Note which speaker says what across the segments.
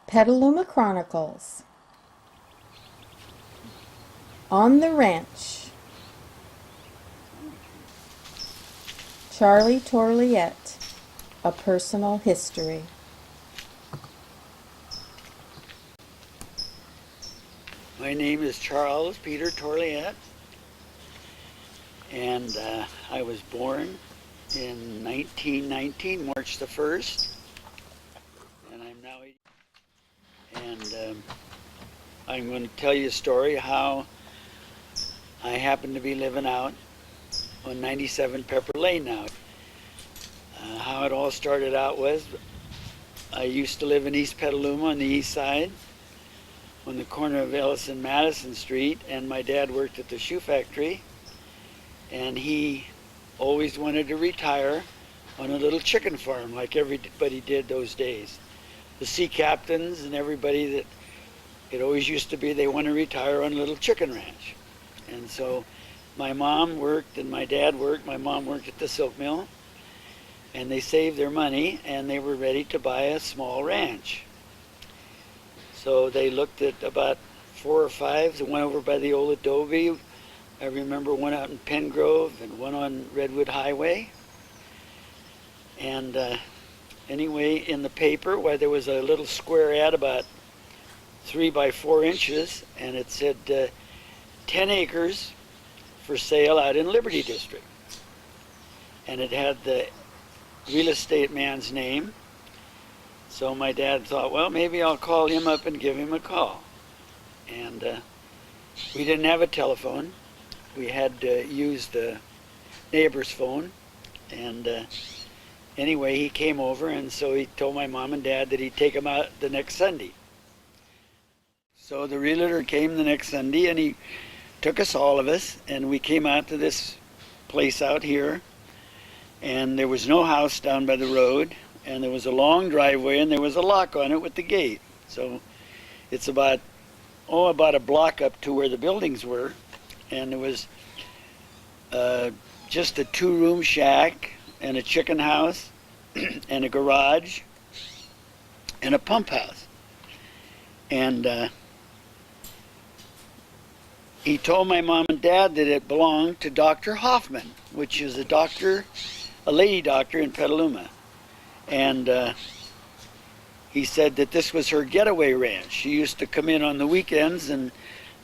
Speaker 1: Petaluma Chronicles. On the Ranch. Charlie Torliatt, A Personal History.
Speaker 2: My name is Charles Peter Torliatt, and I was born in 1919, March the 1st, and I'm now 80. And I'm going to tell you a story how I happen to be living out on 97 Pepper Lane now. How it all started out was I used to live in East Petaluma on the east side, on the corner of Ellis and Madison Street, and my dad worked at the shoe factory, and he always wanted to retire on a little chicken farm like everybody did those days. The sea captains and everybody, that it always used to be they want to retire on a little chicken ranch. And so my mom worked and my dad worked. My mom worked at the silk mill, and they saved their money and they were ready to buy a small ranch. So they looked at about 4 or 5 that went over by the old adobe. I remember one out in Pengrove and one on Redwood Highway. And anyway, in the paper, there was a little square ad about 3 by 4 inches, and it said 10 acres for sale out in Liberty District. And it had the real estate man's name. So my dad thought, well, maybe I'll call him up and give him a call. And we didn't have a telephone. We had to use the neighbor's phone. And anyway, he came over, and so he told my mom and dad that he'd take him out the next Sunday. So the realtor came the next Sunday, and he took us, all of us, and we came out to this place out here. And there was no house down by the road, and there was a long driveway, and there was a lock on it with the gate. So it's about a block up to where the buildings were, and there was just a 2-room shack and a chicken house and a garage and a pump house. And he told my mom and dad that it belonged to Dr. Hoffman, which is a lady doctor in Petaluma. And he said that this was her getaway ranch. She used to come in on the weekends and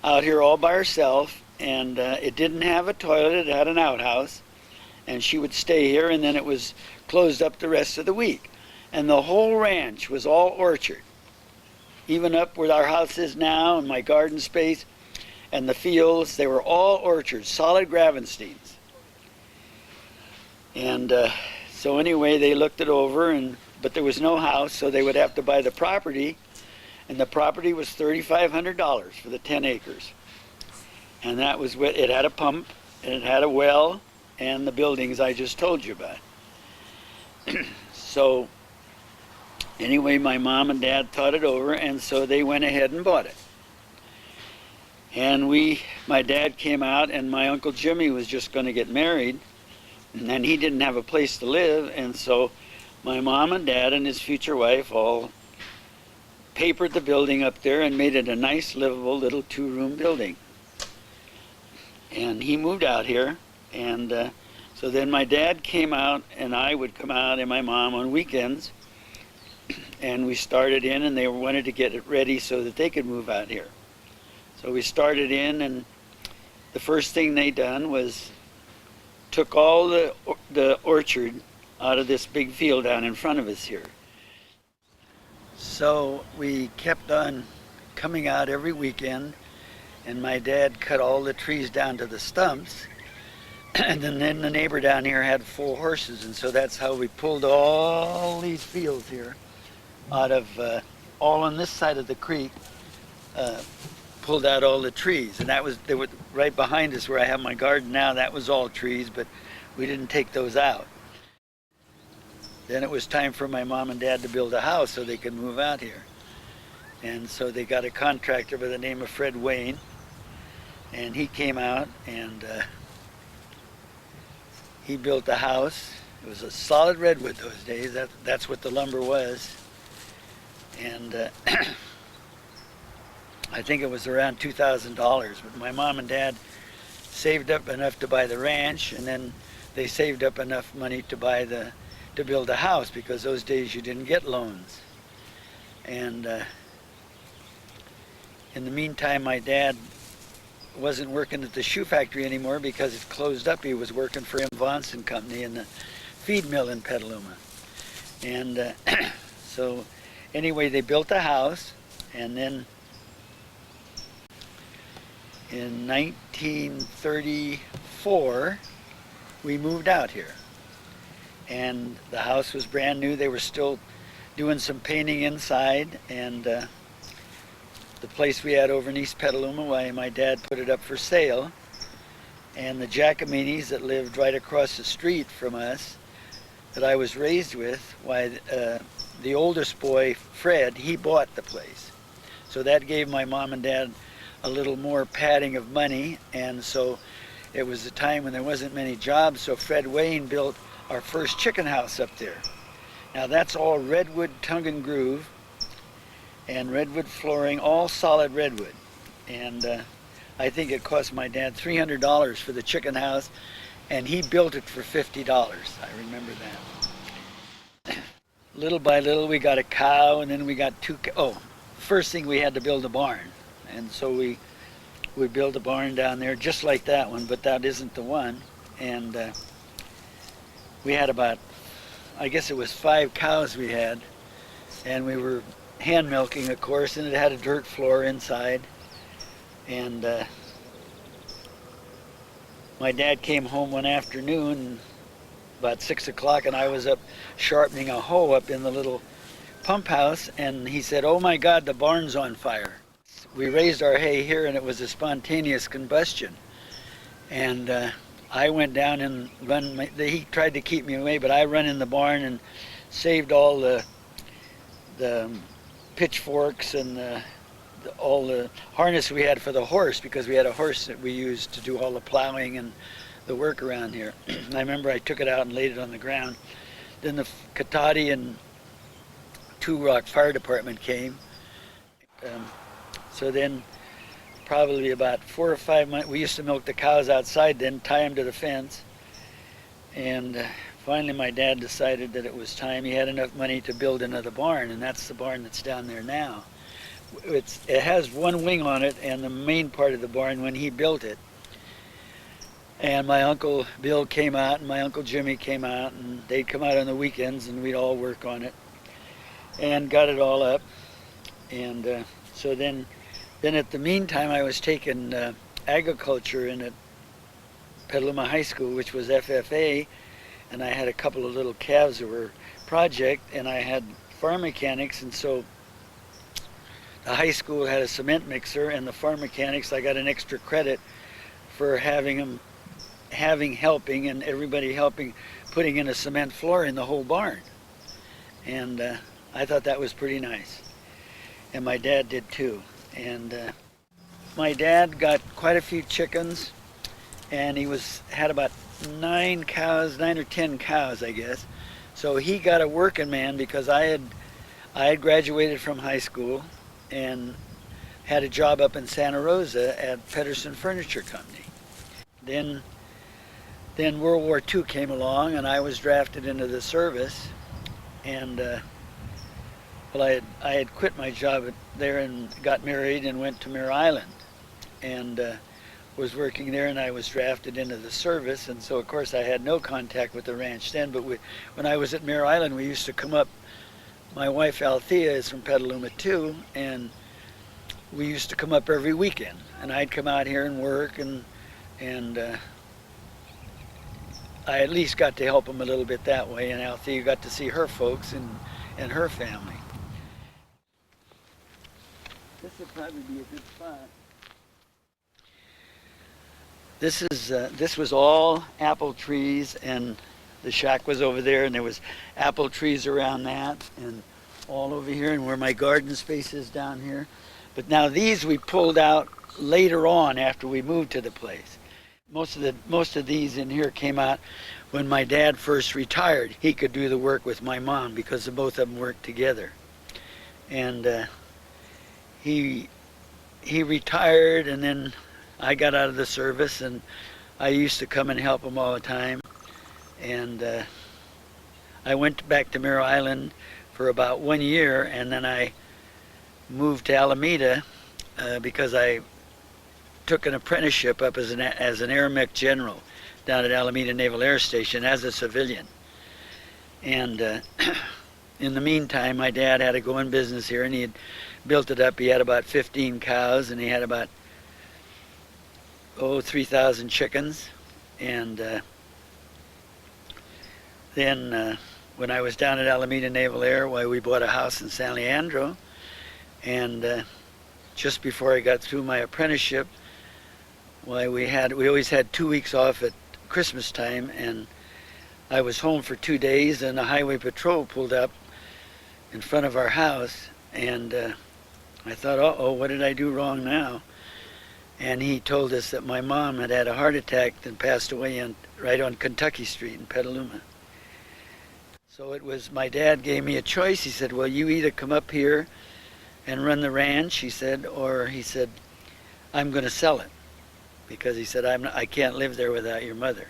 Speaker 2: out here all by herself, and it didn't have a toilet, it had an outhouse, and she would stay here, and then it was closed up the rest of the week. And the whole ranch was all orchard, even up where our house is now and my garden space and the fields. They were all orchards, solid Gravensteins. And so anyway, they looked it over, but there was no house, so they would have to buy the property, and the property was $3,500 for the 10 acres. And that was what it had: a pump, and it had a well, and the buildings I just told you about. So anyway, my mom and dad thought it over, and so they went ahead and bought it. And my dad came out, and my Uncle Jimmy was just going to get married, and he didn't have a place to live, and so my mom and dad and his future wife all papered the building up there and made it a nice, livable little 2-room building. And he moved out here, and so then my dad came out, and I would come out, and my mom on weekends, and we started in, and they wanted to get it ready so that they could move out here. So we started in, and the first thing they done was took all the orchard out of this big field down in front of us here. So we kept on coming out every weekend, and my dad cut all the trees down to the stumps, and then the neighbor down here had 4 horses, and so that's how we pulled all these fields here out of all on this side of the creek. Pulled out all the trees, and they were right behind us where I have my garden now. That was all trees, but we didn't take those out. Then it was time for my mom and dad to build a house so they could move out here. And so they got a contractor by the name of Fred Wayne, and he came out, and he built a house. It was a solid redwood those days. That's what the lumber was. and I think it was around $2,000. But my mom and dad saved up enough to buy the ranch, and then they saved up enough money to build a house, because those days you didn't get loans. And in the meantime, my dad wasn't working at the shoe factory anymore because it closed up. He was working for M. Vaughn's Company in the feed mill in Petaluma. And so anyway, they built a house, and then in 1934, we moved out here. And the house was brand new. They were still doing some painting inside, and the place we had over in East Petaluma, why my dad put it up for sale. And the Giacomini's that lived right across the street from us, that I was raised with, why the oldest boy, Fred, he bought the place. So that gave my mom and dad a little more padding of money, and so it was a time when there wasn't many jobs, so Fred Wayne built our first chicken house up there. Now that's all redwood tongue and groove and redwood flooring, all solid redwood. And I think it cost my dad $300 for the chicken house, and he built it for $50. I remember that. Little by little we got a cow, and then we got first thing we had to build a barn. And so we built a barn down there just like that one, but that isn't the one. And we had about, I guess it was 5 cows we had, and we were hand milking, of course, and it had a dirt floor inside. And my dad came home one afternoon about 6 o'clock, and I was up sharpening a hoe up in the little pump house, and he said, "Oh my God, the barn's on fire." We raised our hay here, and it was a spontaneous combustion. And I went down and he tried to keep me away, but I run in the barn and saved all the pitchforks and all the harness we had for the horse, because we had a horse that we used to do all the plowing and the work around here. I remember I took it out and laid it on the ground. Then the Katati and Two Rock Fire Department came. So then probably about 4 or 5 months, we used to milk the cows outside, then tie them to the fence. And finally my dad decided that it was time. He had enough money to build another barn, and that's the barn that's down there now. It has one wing on it, and the main part of the barn, when he built it. And my Uncle Bill came out, and my Uncle Jimmy came out, and they'd come out on the weekends, and we'd all work on it. And got it all up. And so then at the meantime, I was taking agriculture in at Petaluma High School, which was FFA, and I had a couple of little calves that were project, and I had farm mechanics, and so the high school had a cement mixer, and the farm mechanics, I got an extra credit for helping, and everybody helping, putting in a cement floor in the whole barn. And I thought that was pretty nice. And my dad did too. And my dad got quite a few chickens, and he had about 9 or 10 cows, I guess. So he got a working man, because I had graduated from high school and had a job up in Santa Rosa at Pedersen Furniture Company. Then World War II came along, and I was drafted into the service, and I had quit my job there and got married and went to Mare Island, and was working there, and I was drafted into the service. And so of course I had no contact with the ranch then, but when I was at Mare Island, we used to come up. My wife Althea is from Petaluma too, and we used to come up every weekend, and I'd come out here and work, and I at least got to help them a little bit that way, and Althea got to see her folks and her family. This would probably be a good spot. This was all apple trees, and the shack was over there, and there was apple trees around that, and all over here, and where my garden space is down here. But now these we pulled out later on after we moved to the place. Most of these in here came out when my dad first retired. He could do the work with my mom because the both of them worked together. and he retired, and then I got out of the service, and I used to come and help him all the time. And I went back to Merrill Island for about 1 year, and then I moved to Alameda because I took an apprenticeship up as an air mech general down at Alameda Naval Air Station as a civilian. And in the meantime, my dad had a going business here, and he had built it up. He had about 15 cows, and he had about 3,000 chickens. And then when I was down at Alameda Naval Air, we bought a house in San Leandro, and just before I got through my apprenticeship, we always had 2 weeks off at Christmas time, and I was home for 2 days, and the highway patrol pulled up in front of our house, and I thought, uh-oh, what did I do wrong now? And he told us that my mom had had a heart attack and passed away right on Kentucky Street in Petaluma. So my dad gave me a choice. He said, well, you either come up here and run the ranch, he said, or he said, I'm going to sell it. Because he said, I can't live there without your mother.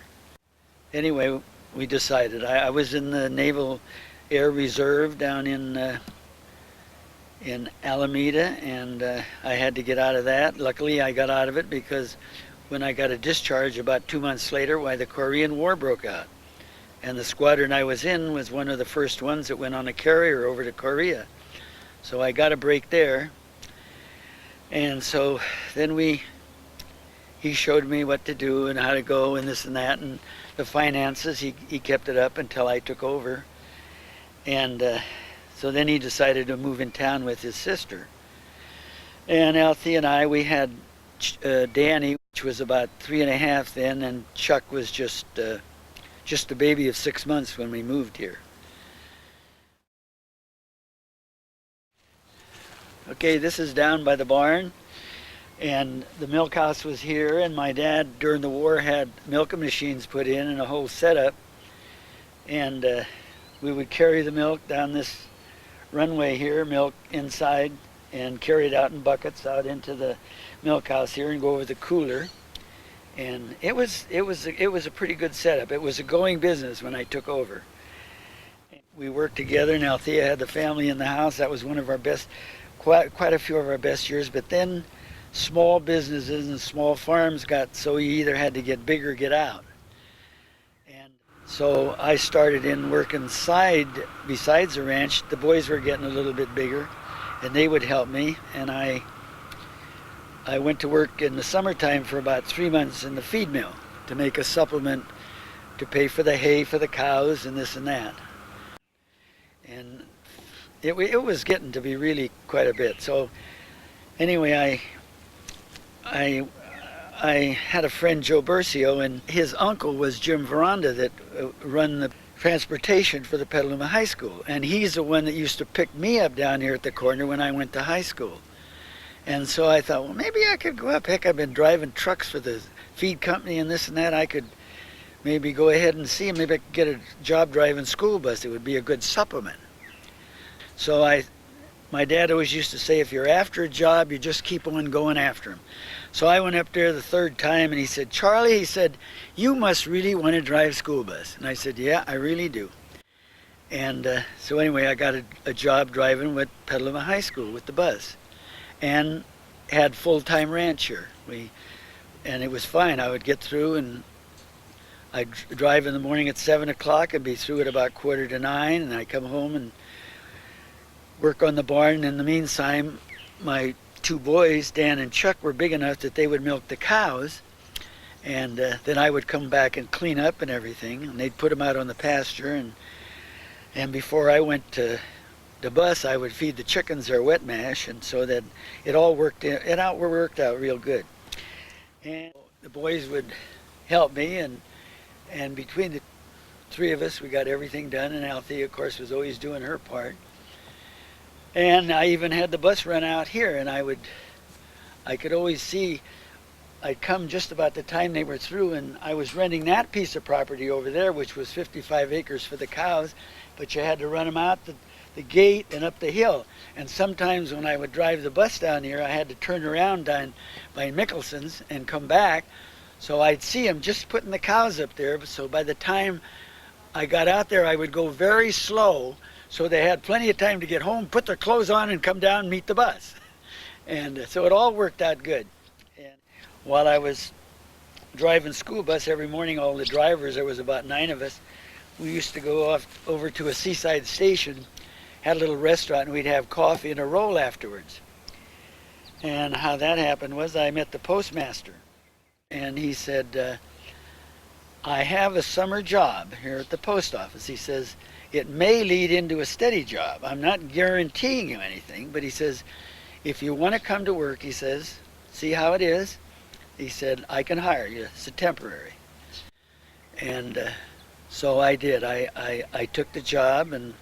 Speaker 2: Anyway, we decided. I was in the Naval Air Reserve down in Alameda, and I had to get out of that. Luckily, I got out of it because when I got a discharge about 2 months later, the Korean War broke out. And the squadron I was in was one of the first ones that went on a carrier over to Korea. So I got a break there. And so then he showed me what to do and how to go and this and that, and the finances, he kept it up until I took over. And so then he decided to move in town with his sister. And Althea and I, we had Danny, which was about 3.5 then, and Chuck was just a baby of 6 months when we moved here. Okay, this is down by the barn, and the milk house was here, and my dad during the war had milking machines put in and a whole setup, and we would carry the milk down this runway here, milk inside, and carry it out in buckets out into the milk house here and go over the cooler. And it was a pretty good setup. It was a going business when I took over. We worked together, and Althea had the family in the house. That was one of our best, quite a few of our best years. But then small businesses and small farms got so you either had to get big or get out. And so I started in working besides the ranch. The boys were getting a little bit bigger, and they would help me. And I went to work in the summertime for about 3 months in the feed mill to make a supplement to pay for the hay for the cows and this and that. And it was getting to be really quite a bit. So anyway, I had a friend, Joe Bercio, and his uncle was Jim Veranda that run the transportation for the Petaluma High School. And he's the one that used to pick me up down here at the corner when I went to high school. And so I thought, well, maybe I could go up. Heck, I've been driving trucks for the feed company and this and that. I could maybe go ahead and see him. Maybe I could get a job driving school bus. It would be a good supplement. So my dad always used to say, if you're after a job, you just keep on going after him. So I went up there the third time, and he said, Charlie, he said, you must really want to drive school bus. And I said, yeah, I really do. And so anyway, I got a job driving with Petaluma High School with the bus, and had full-time ranch here. And it was fine. I would get through, and I'd drive in the morning at 7 o'clock and be through at about 8:45, and I'd come home and work on the barn. In the meantime, my 2 boys, Dan and Chuck, were big enough that they would milk the cows, and then I would come back and clean up and everything, and they'd put them out on the pasture, and before I went to the bus, I would feed the chickens their wet mash, and so that it all worked out real good. And the boys would help me, and between the 3 of us, we got everything done, and Althea, of course, was always doing her part. And I even had the bus run out here, and I could always see, I'd come just about the time they were through, and I was renting that piece of property over there, which was 55 acres for the cows, but you had to run them out the the gate and up the hill. And sometimes when I would drive the bus down here, I had to turn around down by Mickelson's and come back. So I'd see them just putting the cows up there. So by the time I got out there, I would go very slow, so they had plenty of time to get home, put their clothes on, and come down and meet the bus. And so it all worked out good. And while I was driving school bus every morning, all the drivers, there was about 9 of us, we used to go off over to a seaside station, had a little restaurant, and we'd have coffee and a roll afterwards. And how that happened was I met the postmaster, and he said, I have a summer job here at the post office. He says, it may lead into a steady job. I'm not guaranteeing you anything, but he says, if you want to come to work, he says, see how it is. He said, I can hire you. It's a temporary. And so I did. I took the job, and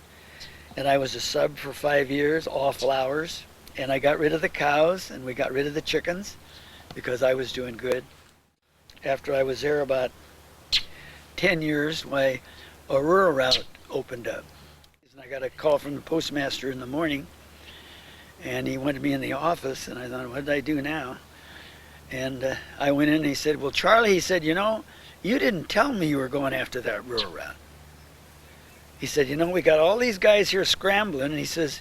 Speaker 2: I was a sub for 5 years, awful hours. And I got rid of the cows, and we got rid of the chickens because I was doing good. After I was there about 10 years, a rural route opened up. And I got a call from the postmaster in the morning, and he wanted me in the office, and I thought, what did I do now? And I went in, and he said, well, Charlie, he said, you know, you didn't tell me you were going after that rural route. He said, you know, we got all these guys here scrambling, and he says,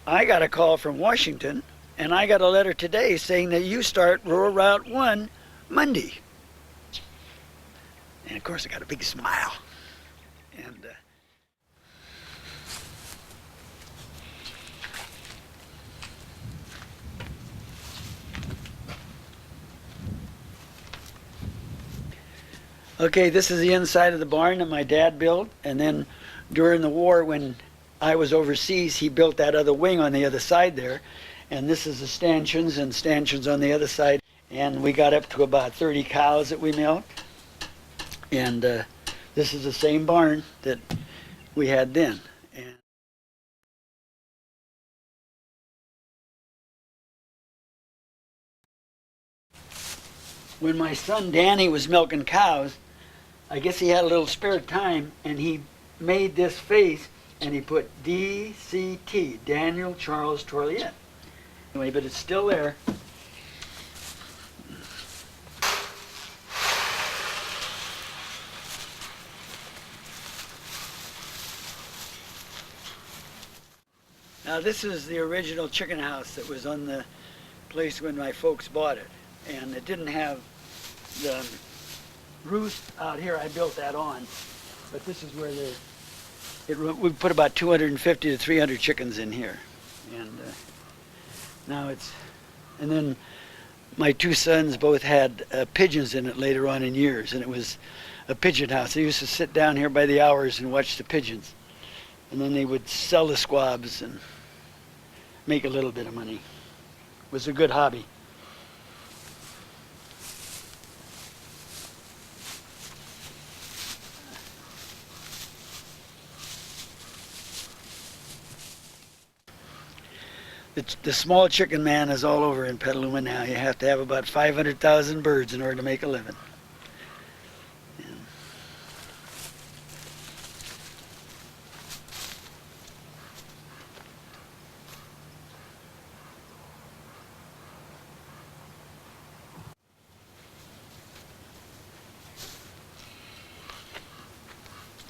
Speaker 2: I got a call from Washington, and I got a letter today saying that you start rural route 1 Monday. And of course I got a big smile. And okay, this is the inside of the barn that my dad built, and then during the war when I was overseas, he built that other wing on the other side there, and this is the stanchions and stanchions on the other side, and we got up to about 30 cows that we milked, and this is the same barn that we had then. And when my son Danny was milking cows, I guess he had a little spare time, and he made this face, and he put DCT, Daniel Charles Torliatt. Anyway, but it's still there. Now this is the original chicken house that was on the place when my folks bought it. And it didn't have the roof out here. I built that on. But this is where we put about 250 to 300 chickens in here. And now and then my 2 sons both had pigeons in it later on in years. And it was a pigeon house. They used to sit down here by the hours and watch the pigeons. And then they would sell the squabs and make a little bit of money. It was a good hobby. The small chicken man is all over in Petaluma now. You have to have about 500,000 birds in order to make a living.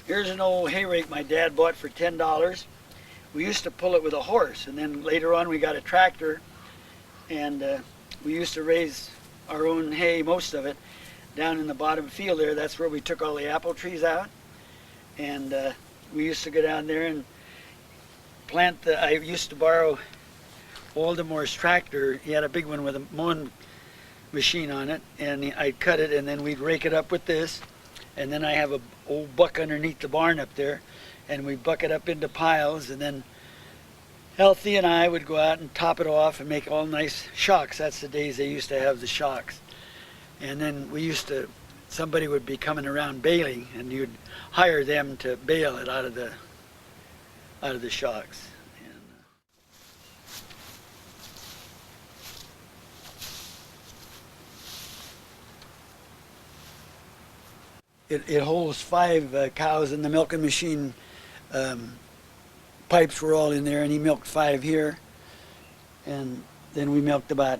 Speaker 2: Here's an old hay rake my dad bought for $10. We used to pull it with a horse, and then later on we got a tractor, and we used to raise our own hay, most of it, down in the bottom field there. That's where we took all the apple trees out, and we used to go down there and plant I used to borrow Waldemore's tractor. He had a big one with a mowing machine on it, and I'd cut it, and then we'd rake it up with this, and then I have a old buck underneath the barn up there, and we buck it up into piles, and then Healthy and I would go out and top it off and make all nice shocks. That's the days they used to have the shocks. And then somebody would be coming around baling, and you'd hire them to bale it out of the shocks. It holds 5 cows in the milking machine pipes were all in there, and he milked 5 here, and then we milked about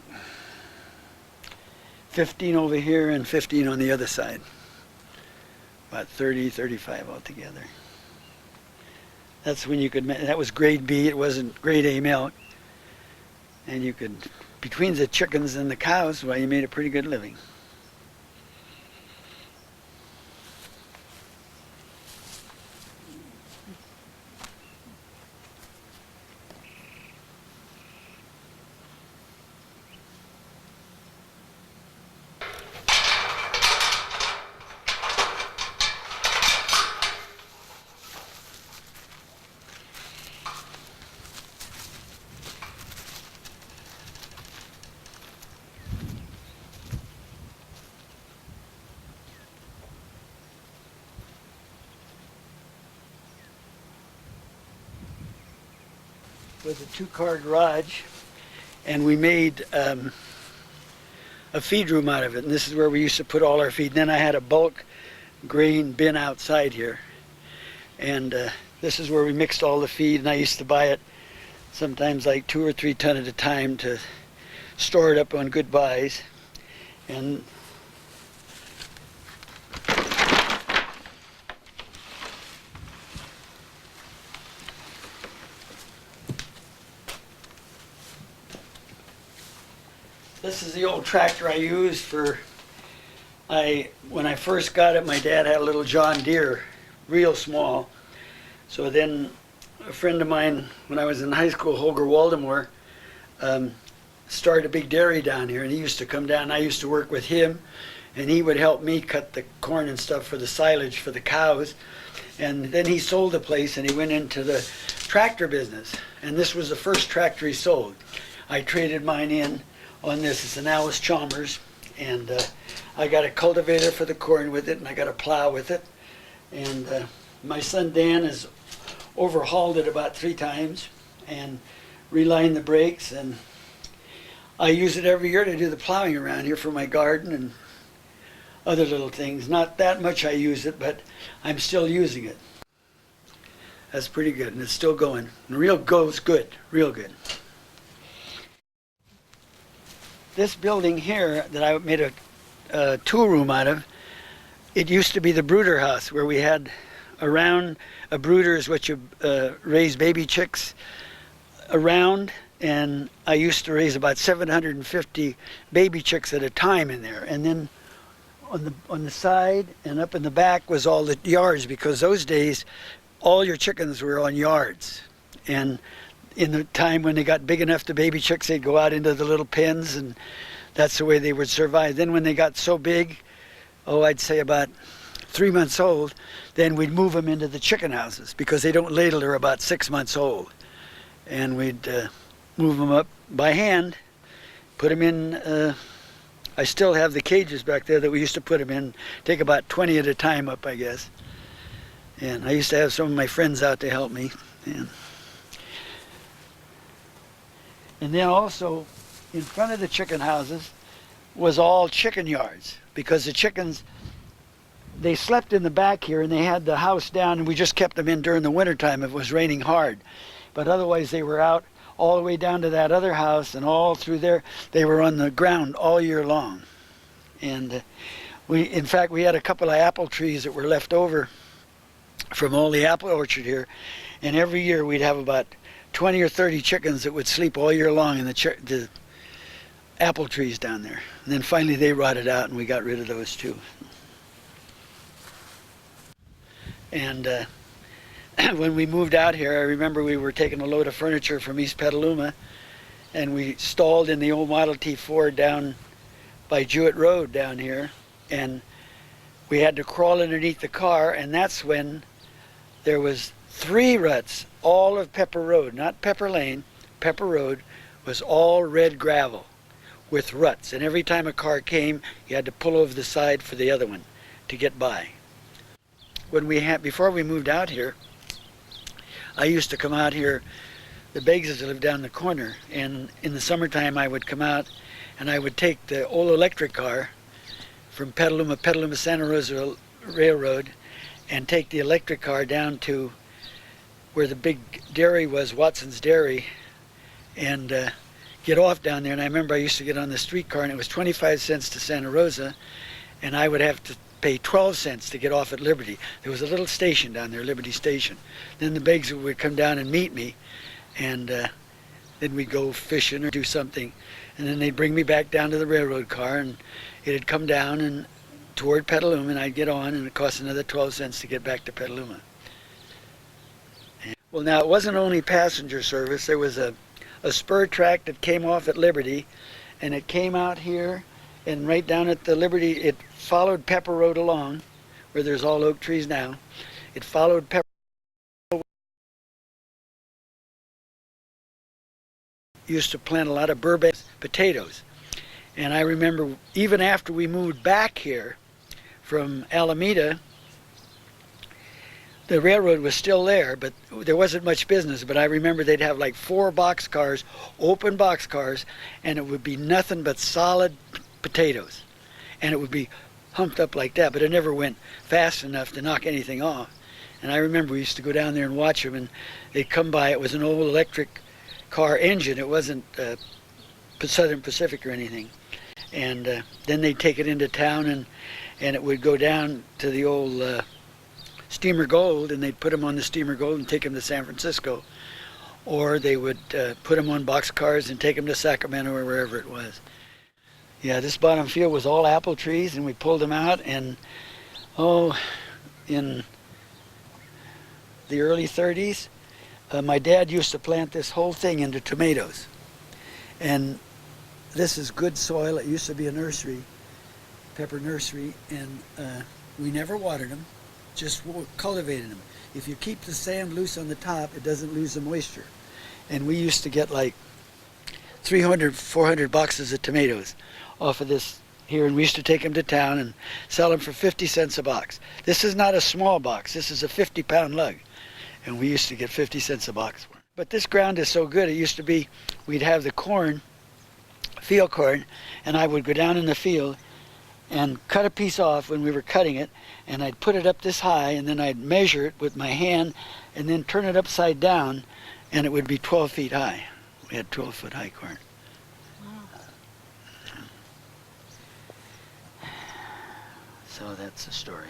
Speaker 2: 15 over here and 15 on the other side. About 30, 35 altogether. That's when you could, that was grade B, it wasn't grade A milk. And you could, between the chickens and the cows, well, you made a pretty good living. Was a 2-car garage, and we made a feed room out of it, and this is where we used to put all our feed. And then I had a bulk grain bin outside here, and this is where we mixed all the feed, and I used to buy it sometimes like 2 or 3 ton at a time to store it up on good buys. And this is the old tractor I used for, when I first got it, my dad had a little John Deere, real small. So then a friend of mine, when I was in high school, Holger Waldemar, started a big dairy down here, and he used to come down. I used to work with him, and he would help me cut the corn and stuff for the silage for the cows. And then he sold the place, and he went into the tractor business. And this was the first tractor he sold. I traded mine in on this. It's an Alice Chalmers, and I got a cultivator for the corn with it, and I got a plow with it. And my son Dan has overhauled it about 3 times and relined the brakes, and I use it every year to do the plowing around here for my garden and other little things. Not that much I use it, but I'm still using it. That's pretty good, and it's still going. And real goes good, real good. This building here that I made a tool room out of, it used to be the brooder house, where we had around, a brooder is what you raise baby chicks around, and I used to raise about 750 baby chicks at a time in there. And then on the side and up in the back was all the yards, because those days all your chickens were on yards. And in the time when they got big enough, the baby chicks, they'd go out into the little pens, and that's the way they would survive. Then when they got so big, I'd say about 3 months old, then we'd move them into the chicken houses, because they don't lay till they're about 6 months old. And we'd move them up by hand, put them in, I still have the cages back there that we used to put them in, take about 20 at a time up, I guess. And I used to have some of my friends out to help me. And then also, in front of the chicken houses was all chicken yards, because the chickens, they slept in the back here, and they had the house down, and we just kept them in during the wintertime if it was raining hard. But otherwise they were out all the way down to that other house, and all through there. They were on the ground all year long. And in fact, we had a couple of apple trees that were left over from all the apple orchard here, and every year we'd have about 20 or 30 chickens that would sleep all year long in the apple trees down there. And then finally they rotted out, and we got rid of those too. And when we moved out here, I remember we were taking a load of furniture from East Petaluma, and we stalled in the old Model T Ford down by Jewett Road down here, and we had to crawl underneath the car, and that's when there was 3 ruts. All of Pepper Road, not Pepper Lane, Pepper Road was all red gravel with ruts, and every time a car came, you had to pull over the side for the other one to get by. Before we moved out here, I used to come out here. The Beggs lived down the corner, and in the summertime I would come out, and I would take the old electric car from Petaluma Santa Rosa Railroad, and take the electric car down to where the big dairy was, Watson's Dairy, and get off down there. And I remember I used to get on the streetcar, and it was 25 cents to Santa Rosa, and I would have to pay 12 cents to get off at Liberty. There was a little station down there, Liberty Station. Then the Biggs would come down and meet me, and then we'd go fishing or do something. And then they'd bring me back down to the railroad car, and it'd come down and toward Petaluma, and I'd get on, and it cost another 12 cents to get back to Petaluma. Well, now, it wasn't only passenger service. There was a spur track that came off at Liberty, and it came out here, and right down at the Liberty, it followed Pepper Road along, where there's all oak trees now. It followed Pepper Road. Used to plant a lot of Burbank potatoes. And I remember even after we moved back here from Alameda, the railroad was still there, but there wasn't much business. But I remember they'd have like 4 boxcars, open boxcars, and it would be nothing but solid potatoes. And it would be humped up like that, but it never went fast enough to knock anything off. And I remember we used to go down there and watch them, and they'd come by. It was an old electric car engine. It wasn't Southern Pacific or anything. And then they'd take it into town, and it would go down to the old Steamer Gold, and they'd put them on the Steamer Gold and take them to San Francisco. Or they would put them on boxcars and take them to Sacramento or wherever it was. Yeah, this bottom field was all apple trees, and we pulled them out, and in the early 30s, my dad used to plant this whole thing into tomatoes. And this is good soil. It used to be a nursery, pepper nursery, and we never watered them, just cultivated them. If you keep the sand loose on the top, it doesn't lose the moisture. And we used to get like 300, 400 boxes of tomatoes off of this here, and we used to take them to town and sell them for 50 cents a box. This is not a small box. This is a 50-pound lug, and we used to get 50 cents a box for it. But this ground is so good. It used to be, we'd have the corn, field corn, and I would go down in the field and cut a piece off when we were cutting it, and I'd put it up this high, and then I'd measure it with my hand and then turn it upside down, and it would be 12 feet high. We had 12-foot high corn. So that's the story.